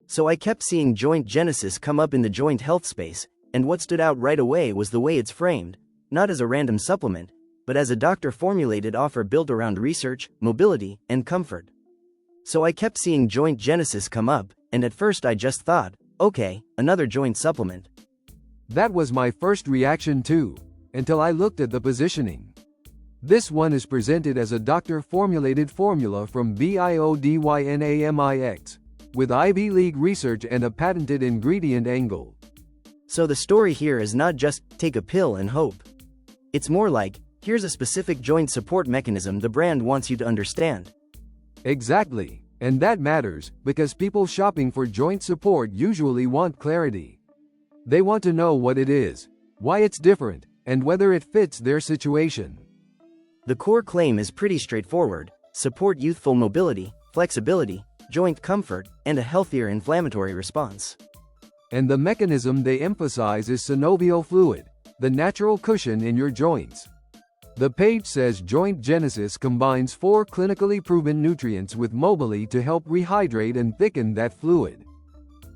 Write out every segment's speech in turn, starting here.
So I kept seeing Joint Genesis come up in the joint health space, and what stood out right away was the way it's framed, not as a random supplement, but as a doctor-formulated offer built around research, mobility, and comfort. So I kept seeing Joint Genesis come up, and at first I just thought, okay, another joint supplement. That was my first reaction too, until I looked at the positioning. This one is presented as a doctor-formulated formula from Biodynamix, with Ivy League research and a patented ingredient angle. So the story here is not just, take a pill and hope. It's more like, here's a specific joint support mechanism the brand wants you to understand. Exactly, and that matters, because people shopping for joint support usually want clarity. They want to know what it is, why it's different, and whether it fits their situation. The core claim is pretty straightforward: support youthful mobility, flexibility, joint comfort, and a healthier inflammatory response. And the mechanism they emphasize is synovial-fluid, the natural cushion in your joints. The page says Joint Genesis combines 4 clinically proven nutrients with Mobilee to help rehydrate and thicken that fluid.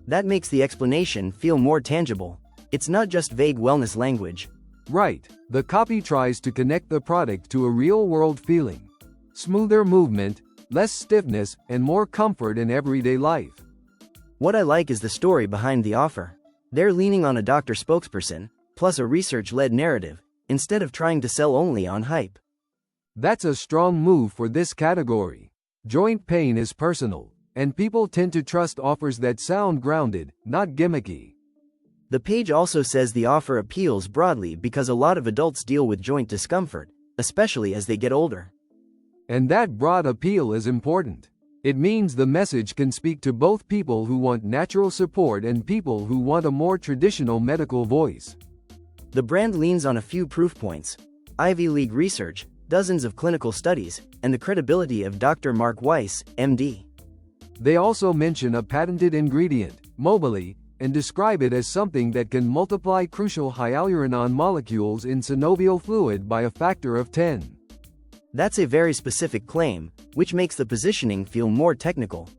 That makes the explanation feel more tangible. It's not just vague wellness language. Right, the copy tries to connect the product to a real-world feeling. Smoother movement, less stiffness, and more comfort in everyday life. What I like is the story behind the offer. They're leaning on a doctor spokesperson, plus a research-led narrative, instead of trying to sell only on hype. That's a strong move for this category. Joint pain is personal, and people tend to trust offers that sound grounded, not gimmicky. The page also says the offer appeals broadly because a lot of adults deal with joint discomfort, especially as they get older. And that broad appeal is important. It means the message can speak to both people who want natural support and people who want a more traditional medical voice. The brand leans on a few proof points: Ivy League research, dozens of clinical studies, and the credibility of Dr. Mark Weiss, MD. They also mention a patented ingredient, Mobilee, and describe it as something that can multiply crucial hyaluronan molecules in synovial fluid by a factor of 10. That's a very specific claim, which makes the positioning feel more technical.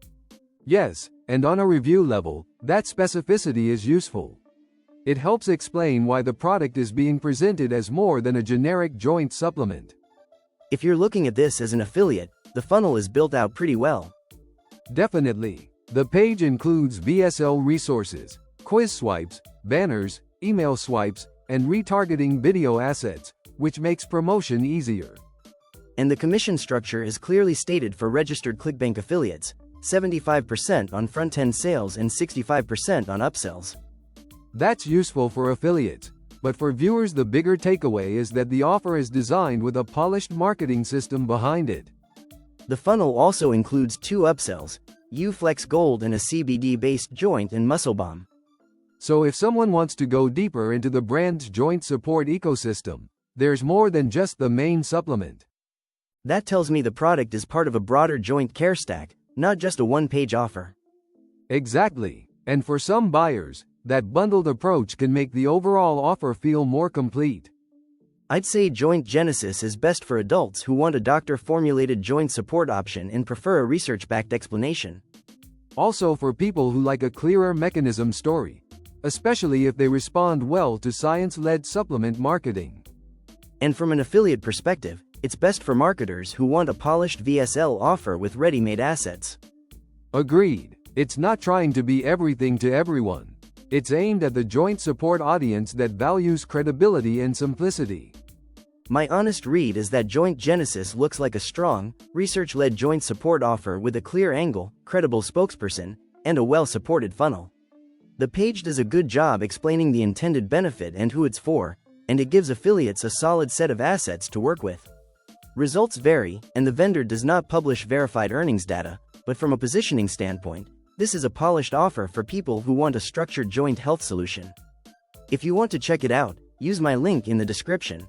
Yes, and on a review level, that specificity is useful. It helps explain why the product is being presented as more than a generic joint supplement. If you're looking at this as an affiliate, the funnel is built out pretty well. Definitely. The page includes VSL resources, quiz swipes, banners, email swipes, and retargeting video assets, which makes promotion easier. And the commission structure is clearly stated for registered ClickBank affiliates: 75% on front-end sales and 65% on upsells. That's useful for affiliates, but for viewers the bigger takeaway is that the offer is designed with a polished marketing system behind it. The funnel also includes 2 upsells: U-Flex Gold and a CBD-based joint and muscle balm. So if someone wants to go deeper into the brand's joint support ecosystem, there's more than just the main supplement. That tells me the product is part of a broader joint care stack, not just a one-page offer. Exactly, and for some buyers, that bundled approach can make the overall offer feel more complete. I'd say Joint Genesis is best for adults who want a doctor-formulated joint support option and prefer a research-backed explanation. Also for people who like a clearer mechanism story, especially if they respond well to science-led supplement marketing. And from an affiliate perspective, it's best for marketers who want a polished VSL offer with ready-made assets. Agreed. It's not trying to be everything to everyone. It's aimed at the joint support audience that values credibility and simplicity. My honest read is that Joint Genesis looks like a strong, research-led joint support offer with a clear angle, credible spokesperson, and a well-supported funnel. The page does a good job explaining the intended benefit and who it's for, and it gives affiliates a solid set of assets to work with. Results vary, and the vendor does not publish verified earnings data, but from a positioning standpoint, this is a polished offer for people who want a structured joint health solution. If you want to check it out, use my link in the description.